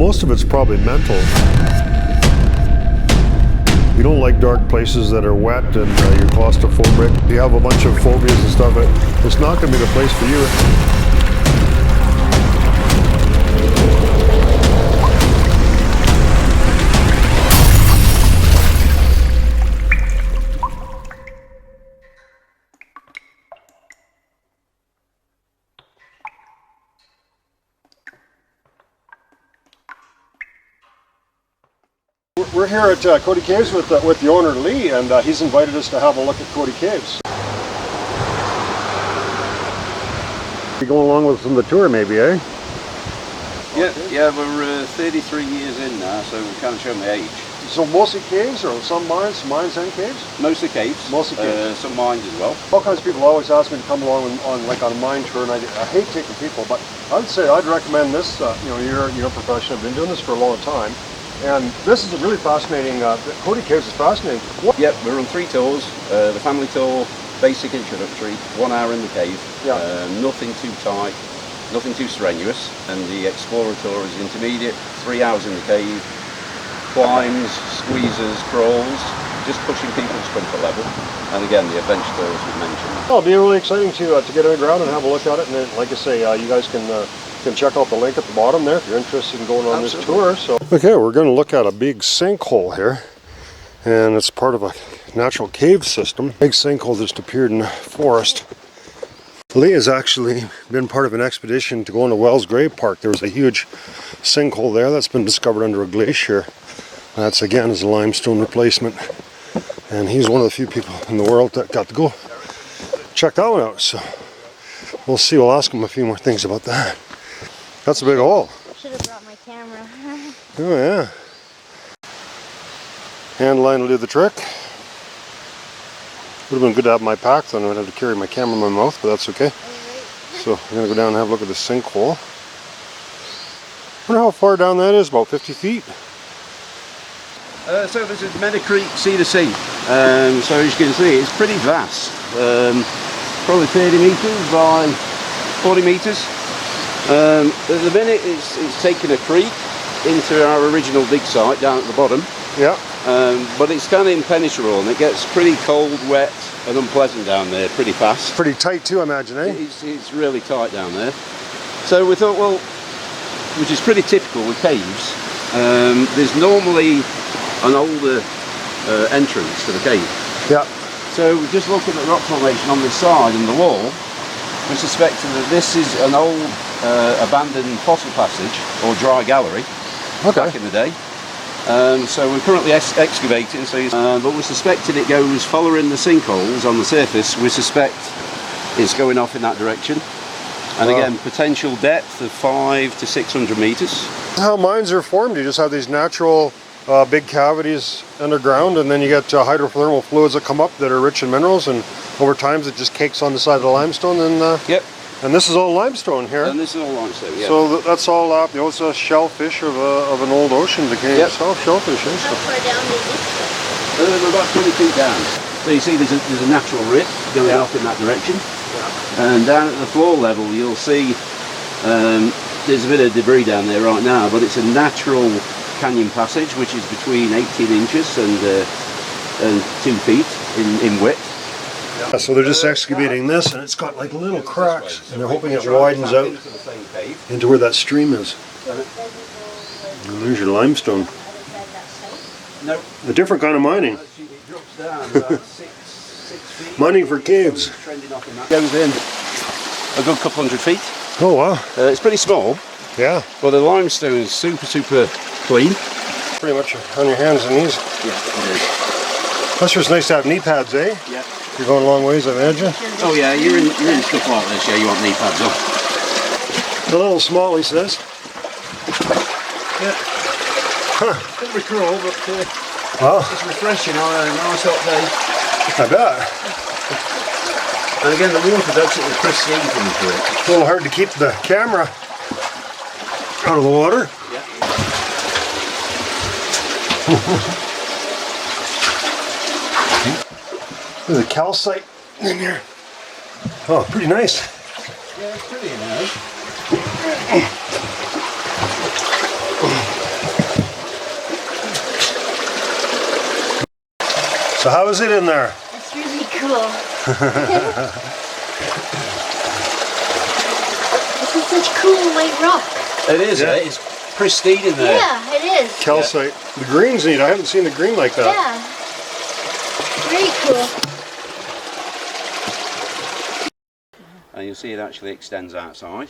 Most of it's probably mental. You don't like dark places that are wet and you're claustrophobic. You have a bunch of phobias and stuff. It's not going to be the place for you. We're here at Cody Caves with the owner Lee, and he's invited us to have a look at Cody Caves. You going along with some of the tour, maybe, eh? Yeah, we're 33 years in now, so we can't show my age. So mostly caves, or some mines and caves? Mostly caves. Mostly caves. Some mines as well. All kinds of people always ask me to come along on a mine tour, and I hate taking people, but I'd recommend this. You're a professional. I've been doing this for a long time. And this is a really fascinating, Cody Caves is fascinating. Yep, we run 3 tours. The family tour, basic introductory, 1 hour in the cave. Yeah. Nothing too tight, nothing too strenuous. And the explorer tour is intermediate, 3 hours in the cave, climbs, squeezes, crawls, just pushing people's comfort level. And again, the adventure tours we mentioned. It'll be really exciting to get on the ground and have a look at it. And then, like I say, you guys can check out the link at the bottom there if you're interested in going on this tour. So, okay, we're going to look at a big sinkhole here, and it's part of a natural cave system. Big sinkhole just appeared in the forest. Lee has actually been part of an expedition to go into Wells Grave Park. There was a huge sinkhole there that's been discovered under a glacier. That's again is a limestone replacement, and he's one of the few people in the world that got to go check that one out. So we'll see. We'll ask him a few more things about that. That's a big hole. I should have brought my camera. Oh yeah. Hand line will do the trick. Would have been good to have my pack, then I would have to carry my camera in my mouth, but that's okay. So I'm going to go down and have a look at the sinkhole. I wonder how far down that is, about 50 feet. So this is Meadow Creek, Sea to Sea. So as you can see, it's pretty vast. Probably 30 metres by 40 metres. At the minute it's taken a creek into our original dig site down at the bottom. Yeah. But it's kind of impenetrable and it gets pretty cold, wet and unpleasant down there pretty fast. Pretty tight too, I imagine, eh? It's really tight down there. So we thought, well, which is pretty typical with caves, there's normally an older entrance to the cave. Yeah. So just looking at rock formation on this side and the wall, we suspected that this is an old abandoned fossil passage or dry gallery back in the day. So we're currently excavating, but we suspected it goes following the sinkholes on the surface. We suspect it's going off in that direction. And again, potential depth of 500 to 600 metres. How mines are formed, you just have these natural big cavities underground, and then you get hydrothermal fluids that come up that are rich in minerals, and over time it just cakes on the side of the limestone. And yep. And this is all limestone here. And this is all limestone, yeah. So that's all it's a shellfish of an old ocean decaying itself, shellfish. How far down is this? We're about 20 feet down. So you see there's a natural rip going off in that direction. Yeah. And down at the floor level you'll see there's a bit of debris down there right now, but it's a natural canyon passage which is between 18 inches and 2 feet in width. Yeah, so they're just excavating this, and it's got like little cracks, and they're hoping it widens out into where that stream is. And there's your limestone. A different kind of mining. Mining for caves. Goes in a good couple hundred feet. Oh wow. It's pretty small. Yeah. But the limestone is super clean. Pretty much on your hands and knees. Yeah, it is. Plus it's nice to have knee pads, eh? Yeah. You're going a long ways, I imagine. Oh yeah, you're in stuff like this, yeah, you want knee pads on. A little small, he says. Yeah. Huh. A bit of a crawl, but it's refreshing on a nice hot day. I bet. And again, the water's absolutely pristine coming through it. A little hard to keep the camera out of the water. Yeah. There's a calcite in here. Oh, pretty nice. Yeah, it's pretty nice. So how is it in there? It's really cool. This is such cool white rock. It is, yeah. It's pristine in there. Yeah, it is. Calcite. Yeah. The green's neat. I haven't seen the green like that. Yeah. Very cool. And you'll see it actually extends outside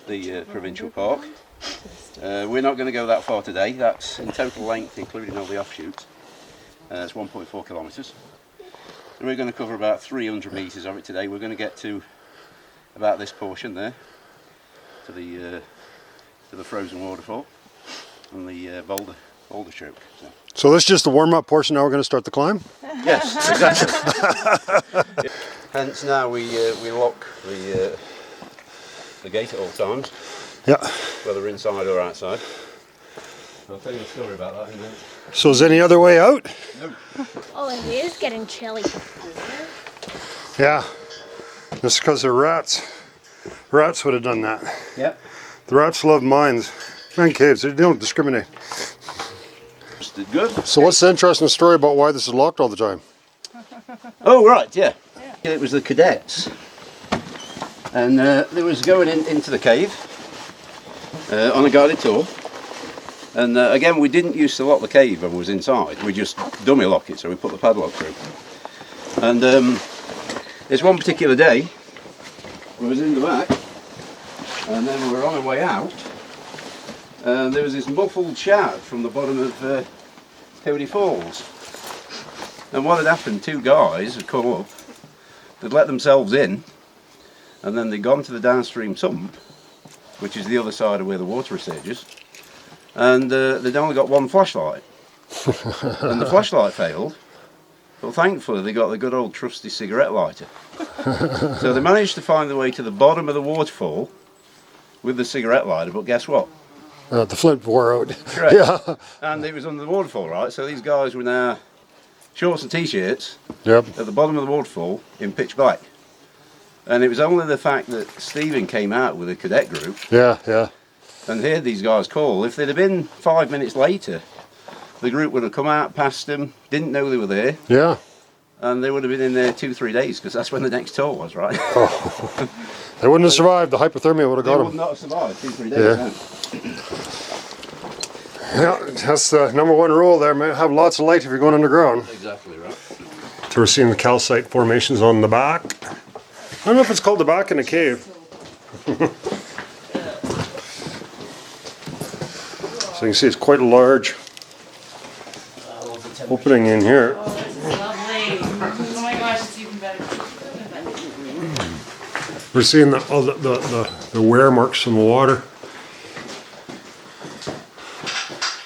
the provincial park. We're not going to go that far today. That's in total length, including all the offshoots. It's 1.4 kilometres. We're going to cover about 300 metres of it today. We're going to get to about this portion there, to the frozen waterfall and the boulder stroke. So this is just the warm-up portion. Now we're going to start the climb. Yes, exactly. Hence now we lock the gate at all times. Yeah. Whether inside or outside. I'll tell you a story about that in a minute. So is any other way out? No. Oh, it is getting chilly. Yeah. Just because they're rats. Rats would have done that. Yep. The rats love mines and caves. They don't discriminate. Did good. So what's the interesting story about why this is locked all the time? Oh right, yeah. It was the cadets, and they was going into the cave on a guided tour. And again, we didn't used to lock the cave when we was inside. We just dummy lock it, so we put the padlock through. And this one particular day, we was in the back, and then we were on our way out, and there was this muffled shout from the bottom of Cody Falls. And what had happened, two guys had come up, they'd let themselves in, and then they'd gone to the downstream sump, which is the other side of where the water resurges, and they'd only got one flashlight. And the flashlight failed, but thankfully they got the good old trusty cigarette lighter. So they managed to find their way to the bottom of the waterfall with the cigarette lighter, but guess what? The flint wore out. Correct. Yeah. And it was under the waterfall, right? So these guys were now shorts and t-shirts Yep. at the bottom of the waterfall in pitch black. And it was only the fact that Stephen came out with a cadet group Yeah, yeah. and heard these guys call. If they'd have been 5 minutes later, the group would have come out past them, didn't know they were there, Yeah. and they would have been in there 2-3 days, because that's when the next tour was, right? Oh. They wouldn't have survived. The hypothermia would have They got would them. not have survived 2-3 days. Yeah. No. Yeah, that's the number one rule there, man. Have lots of light if you're going underground. Exactly right. So we're seeing the calcite formations on the back. I don't know if it's called the back in the cave. So you can see it's quite a large opening in here. Oh, this is lovely. Oh my gosh, it's even better. We're seeing the wear marks from the water.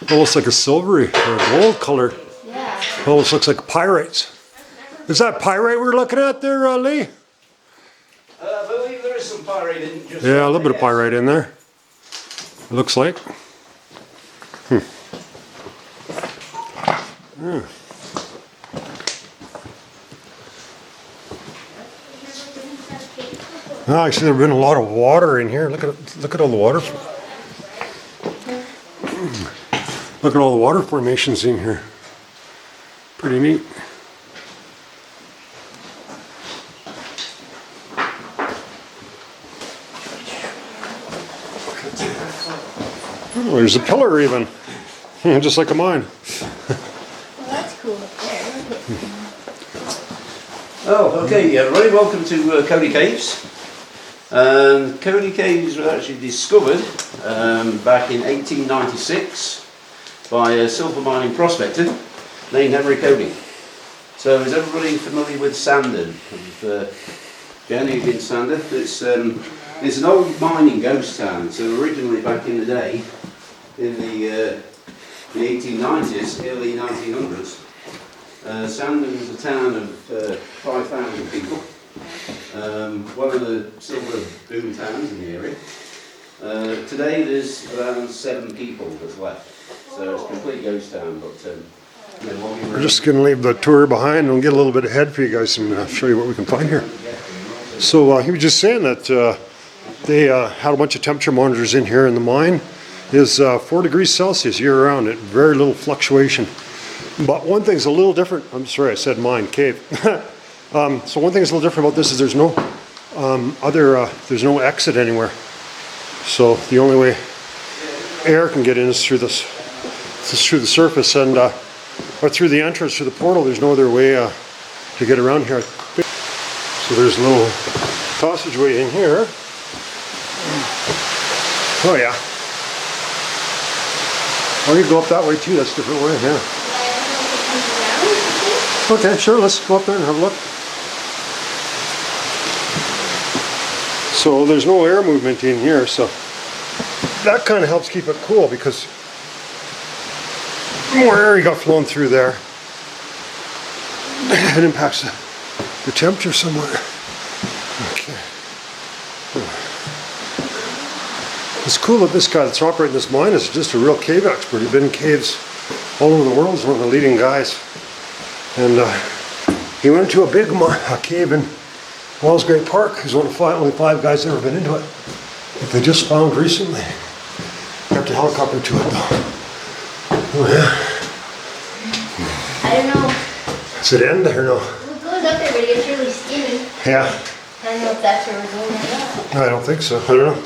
Almost like a silvery or a gold color. Yeah. Almost looks like pyrites. Is that pyrite we're looking at there, Lee? I believe there is some pyrite in just. Yeah, a little bit of pyrite in there. It looks like. Yeah. Oh, actually, there's been a lot of water in here. Look at all the water. Look at all the water formations in here. Pretty neat. Oh, there's a pillar even, just like a mine. Well, that's cool up there. Oh, okay, everybody, welcome to Cody Caves. Cody Caves were actually discovered back in 1896 by a silver mining prospector named Henry Cody. So is everybody familiar with Sandon? Jenny, you've been Sandon? It's an old mining ghost town. So originally back in the day, in the 1890s, early 1900s, Sandon was a town of 5,000 people. One of the silver boom towns in the area. Today there's around 7 people that's left. So it's a complete ghost town, but We're just going to leave the tour behind and get a little bit ahead for you guys and show you what we can find here. So he was just saying that they had a bunch of temperature monitors in here, and the mine is 4 degrees Celsius year round at very little fluctuation. But one thing's a little different. I'm sorry, I said mine, cave. So one thing that's a little different about this is there's no there's no exit anywhere. So the only way air can get in is through this, through the surface and or through the entrance, through the portal. There's no other way to get around here. So there's a little passageway in here. Oh yeah. Or you go up that way too. That's a different way. Yeah. Okay, sure. Let's go up there and have a look. So there's no air movement in here, so that kind of helps keep it cool because the more air you got flowing through there, it impacts the temperature somewhat. Okay. It's cool that this guy that's operating this mine is just a real cave expert. He's been in caves all over the world. He's one of the leading guys. And he went into a big cave in Wells Great Park. He's one of only 5 guys that ever been into it. That they just found recently. Kept a helicopter to it though. Oh yeah. I don't know. Is it end or no? It goes up there, but it gets really steamy. Yeah. I don't know if that's where we're going or not. No, I don't think so. I don't know.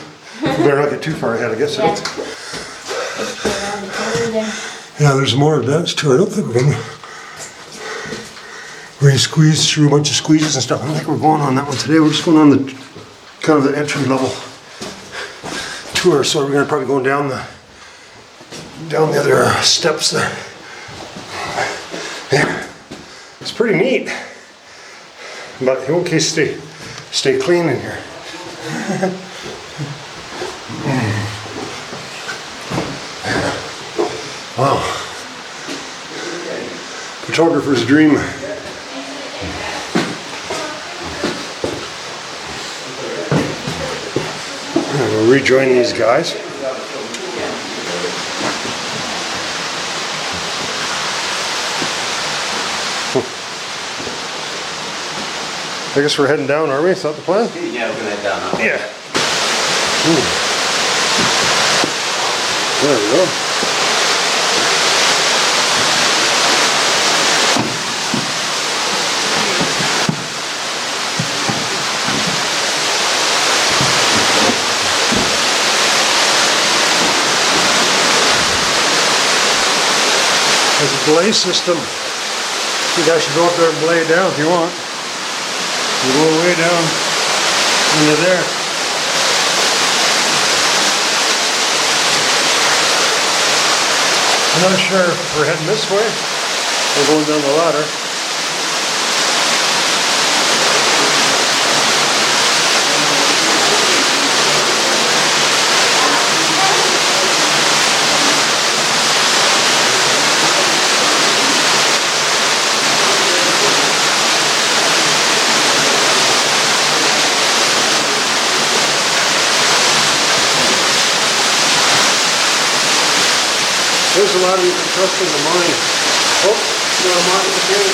We better not get too far ahead, I guess. Yeah. Let's go around the corner there. Yeah, there's more advanced too. I don't think we're gonna squeeze through a bunch of squeezes and stuff. I don't think we're going on that one today. We're just going on the kind of the entry level tour. So we're gonna probably go down the other steps there. Yeah, it's pretty neat. But in case stay clean in here. Wow. Photographer's dream. We'll rejoin these guys. I guess we're heading down, are we? Is that the plan? Yeah, we're going to head down now. Yeah. Ooh. There we go. There's a belay system. You guys should go up there and belay down if you want. You go way down into there. I'm not sure if we're heading this way or going down the ladder. There's a lot of you can trust in the mine. Oh, got a mine again.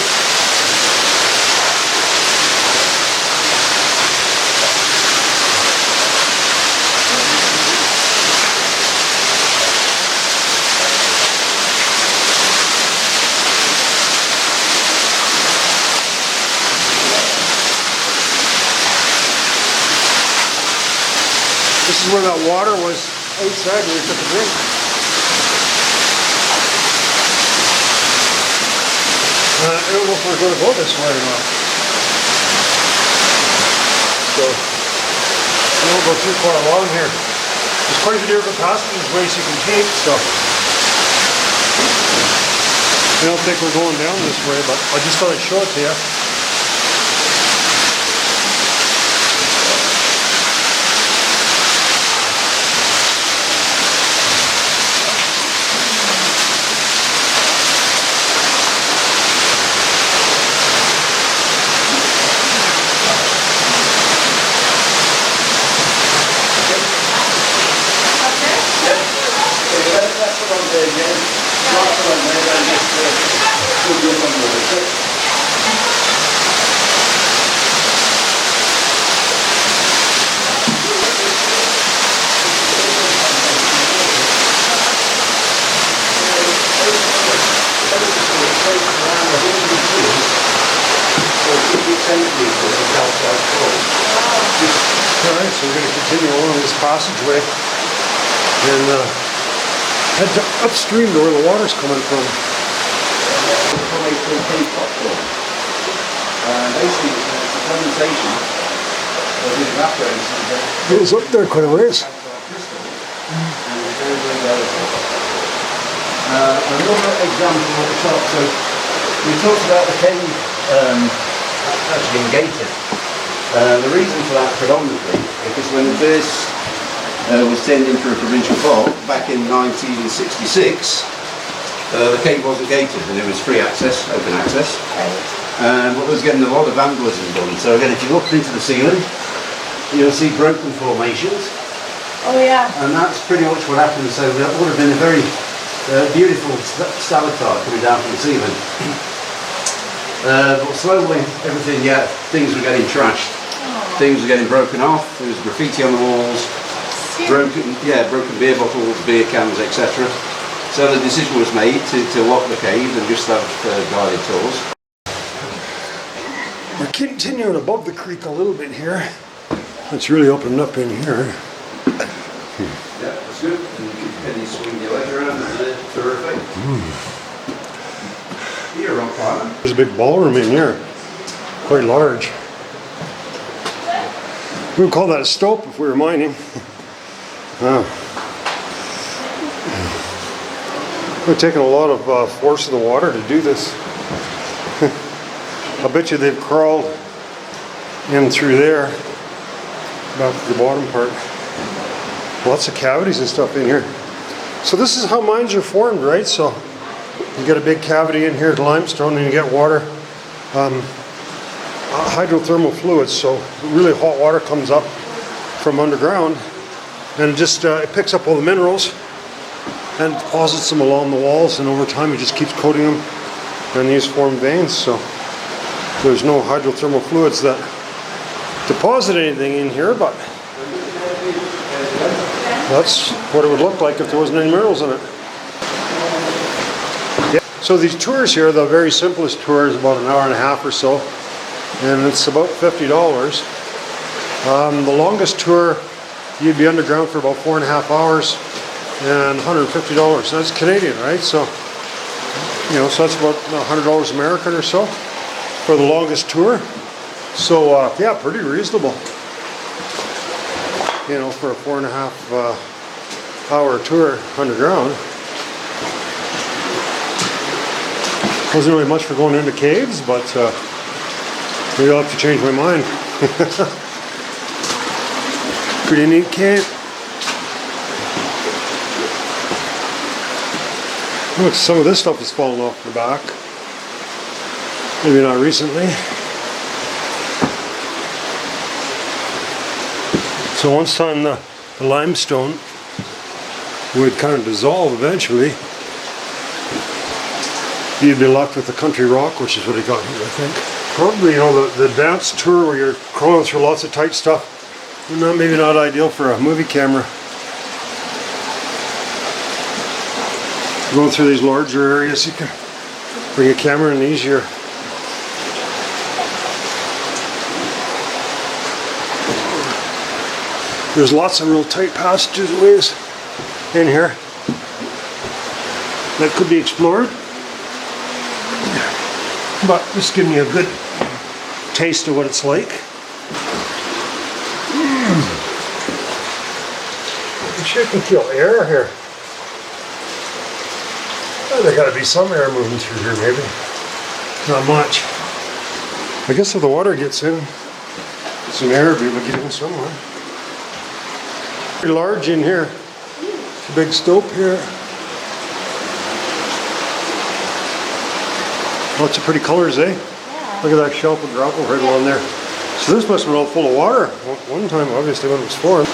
This is where that water was outside when we took a drink. I don't know if we're going to go this way or not. So, we won't go too far along here. There's quite a few different passageways you can take, so. I don't think we're going down this way, but I just thought I'd show it to you. Alright, so we're going to continue along this passageway and head upstream to where the water's coming from. Basically, it's a condensation that evaporates. It goes up there quite a ways. Another example at the top. So we talked about the cave actually being gated. The reason for that predominantly because when this was turned into a provincial park back in 1966, the cave wasn't gated and it was free access, open access. But there was getting a lot of vandalism done. So again, if you look into the ceiling, you'll see broken formations. Oh yeah. And that's pretty much what happened. So that would have been a very beautiful stalactite coming down from the ceiling. But slowly, everything, things were getting trashed. Things were getting broken off. There was graffiti on the walls, broken beer bottles, beer cans, etc. So the decision was made to lock the cave and just have guided tours. We're continuing above the creek a little bit here. It's really opened up in here. Yeah, that's good. And you swing your leg around, it's terrific. You're a rock climber. There's a big ballroom in here, quite large. We would call that a stope if we were mining. We're taking a lot of force of the water to do this. I bet you they've crawled in through there, back to the bottom part. Lots of cavities and stuff in here. So this is how mines are formed, right? So you get a big cavity in here, limestone, and you get water, hydrothermal fluids. So really hot water comes up from underground, and it picks up all the minerals and deposits them along the walls, and over time it just keeps coating them, and these form veins. So there's no hydrothermal fluids that deposit anything in here, but that's what it would look like if there wasn't any minerals in it. Yeah. So these tours here, the very simplest tour is about an hour and a half or so, and it's about $50. The longest tour, you'd be underground for about 4.5 hours and $150. That's Canadian, right? So, so that's about $100 American or so for the longest tour. So, yeah, pretty reasonable. For a 4.5 hour tour underground. Wasn't really much for going into caves, but maybe I'll have to change my mind. Pretty neat cave. Look, some of this stuff has fallen off the back. Maybe not recently. So once on the limestone would kind of dissolve eventually, you'd be left with the country rock, which is what he got here, I think. Probably, the advanced tour where you're crawling through lots of tight stuff, maybe not ideal for a movie camera. Going through these larger areas, you can bring a camera in easier. There's lots of real tight passageways in here that could be explored, but just giving you a good taste of what it's like. You sure can feel air here. Oh, there got to be some air moving through here, maybe. Not much. I guess if the water gets in, some air will be able to get in somewhere. Pretty large in here. It's a big stope here. Lots of pretty colors, eh? Yeah. Look at that shelf of gravel right along there. So this must have been all full of water one time, obviously, when it was formed.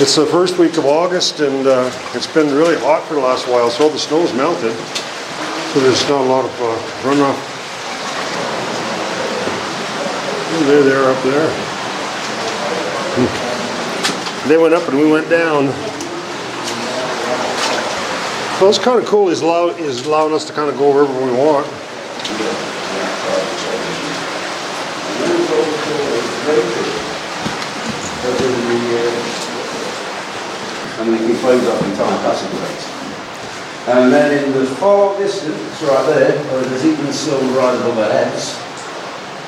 It's the first week of August, and it's been really hot for the last while, so all the snow's melted. So there's not a lot of runoff. Oh, there they are up there. They went up and we went down. Well, it's kind of cool. He's allowing us to kind of go wherever we want. close up the entire passageway. And then in the far distance, right there, where there's even still right above our heads,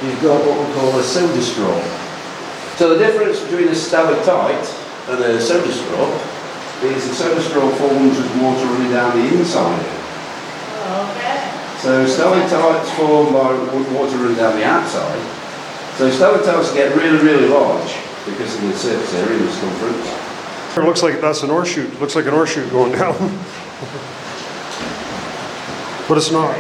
you've got what we call a soda straw. So the difference between a stalactite and a soda straw is the soda straw forms with water running down the inside. Okay. So stalactites form by water running down the outside. So stalactites get really, really large because of the surface area and the circumference. It looks like that's an horseshoe. It looks like an horseshoe going down. But it's not.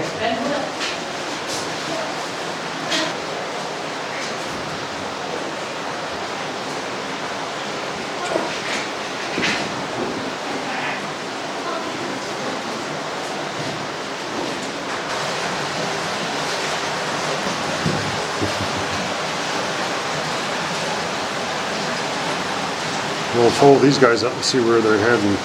We'll follow these guys up and see where they're heading.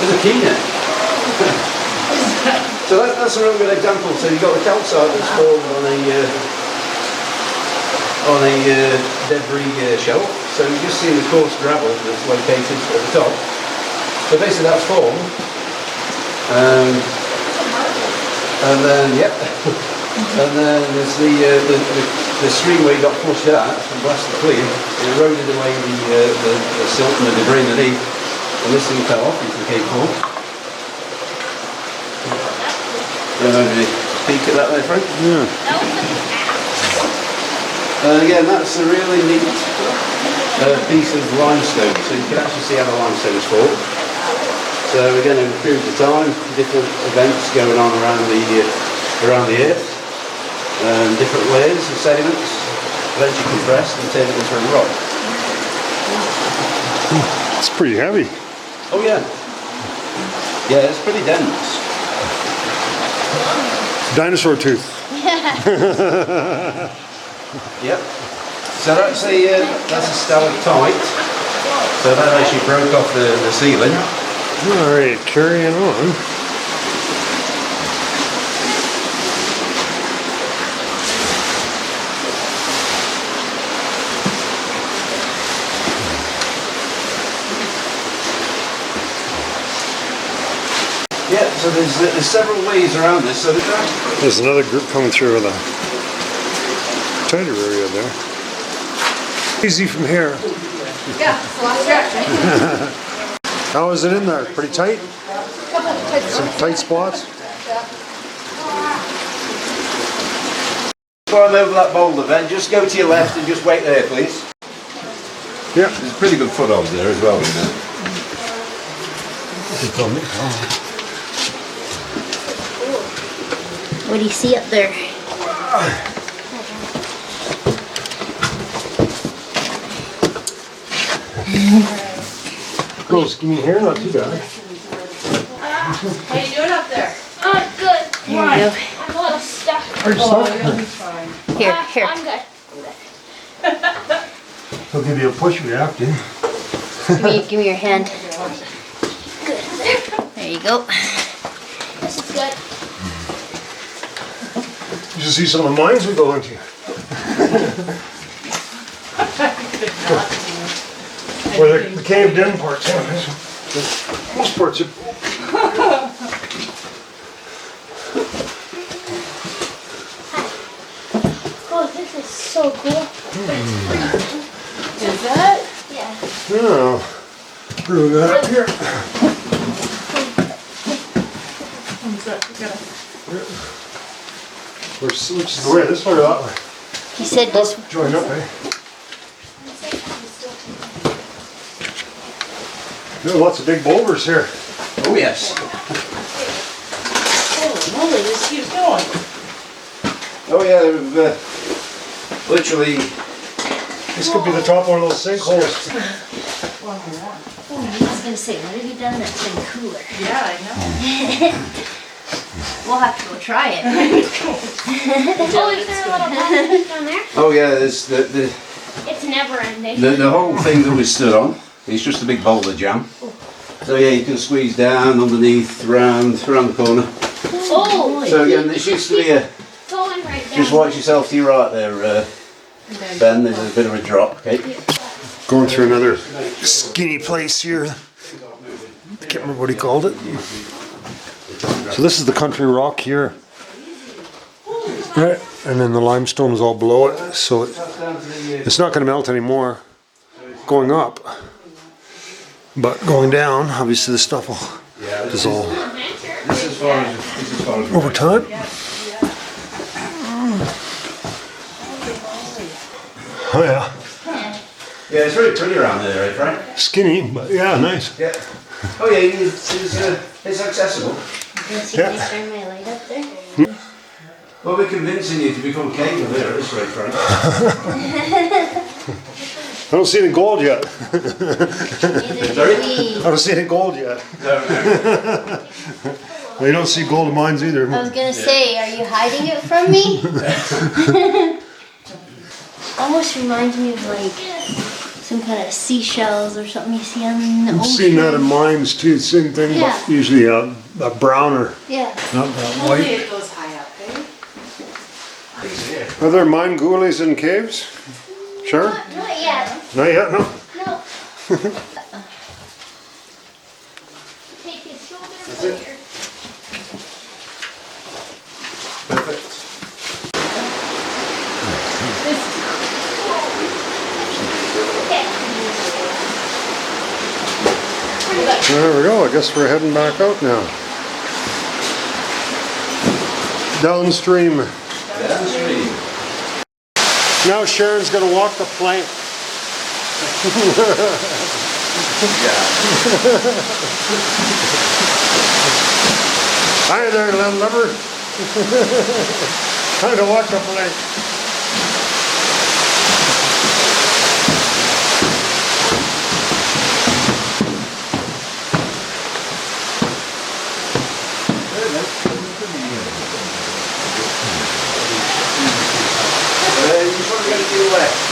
There's a key now. So that's a real good example. So you've got the calcite that's formed on a debris shelf. So you just see the coarse gravel that's located at the top. So basically that's formed. And then, yep. And then there's the stream where you got flushed out and blasted clean. It eroded away the silt and the debris underneath. And this thing fell off into the Cape Horn. Maybe peek at that there, Frank? Yeah. And again, that's a really neat piece of limestone. So you can actually see how the limestone is formed. So again, over a period of time, different events going on around the earth, different layers of sediments, eventually compressed and turned into a rock. It's pretty heavy. Oh yeah. Yeah, it's pretty dense. Dinosaur tooth. Yep. So that's a stalactite. So that actually broke off the ceiling. All right, carrying on. Yeah, so there's several ways around this. So There's another group coming through with a tighter area there. Easy from here. Yeah, it's a lot of stretch, right? How is it in there? Pretty tight? Some tight spots? climb over that boulder then, just go to your left and just wait there, please. Yeah. There's a pretty good foothold there as well, you know. What do you see up there? Girls, give me here, not too bad. How you doing up there? Oh, good. Here you go. I'm a little stuck. Are you Oh, stuck? you'll be fine. Here. I'm good. I'll give you a push if you have to. Give me your hand. There you go. This is good. You should see some of the mines we go into. Where the caved in parts, most parts are. Oh, this is so cool. Is that? Yeah. Yeah. Screw that up here. Which is the way, this way or that way? He said just Join up, eh? There are lots of big boulders here. Oh yes. Holy moly, this keeps going. Oh yeah, we've literally This could be the top one of those sinkholes. I was gonna say, what have you done that's been cooler? Yeah, I know. We'll have to go try it. Oh, is there a little button down there? Oh yeah, there's the It's never ending. The whole thing that we stood on is just a big bowl of jam. So yeah, you can squeeze down underneath, round the corner. Oh, So again, this used to be a, going right down. just watch yourself to your right there, Ben, there's a bit of a drop, okay? Going through another skinny place here. I can't remember what he called it. So this is the country rock here. Right, and then the limestone is all below it, so it's not going to melt anymore going up. But going down, obviously the stuff will dissolve This is as far as over time. Oh yeah, Yeah, it's very pretty around there, right, Frank? skinny, but yeah, nice. Yeah. Oh yeah, it's accessible. Can I turn my light up there? Well, we're convincing you to become cave there at this rate, Frank. I don't see any gold yet. Neither Sorry? do we. I don't see any gold yet. No. Well, you don't see gold mines either. I was gonna say, are you hiding it from me? Almost reminds me of like some kind of seashells or something you see on the I've ocean. seen that in mines too, same thing, Yeah. but usually a browner, Yeah. not that Only white. it goes high up, eh? Are there mine ghoulies in caves? Sure? Not yet. Not yet, no. No. Take his shoulder clear. Perfect. Okay. There we go, I guess we're heading back out now. Downstream. Downstream. Now Sharon's gonna walk the plank. Hi there, little lover. Time to walk the plank. You probably got to do left.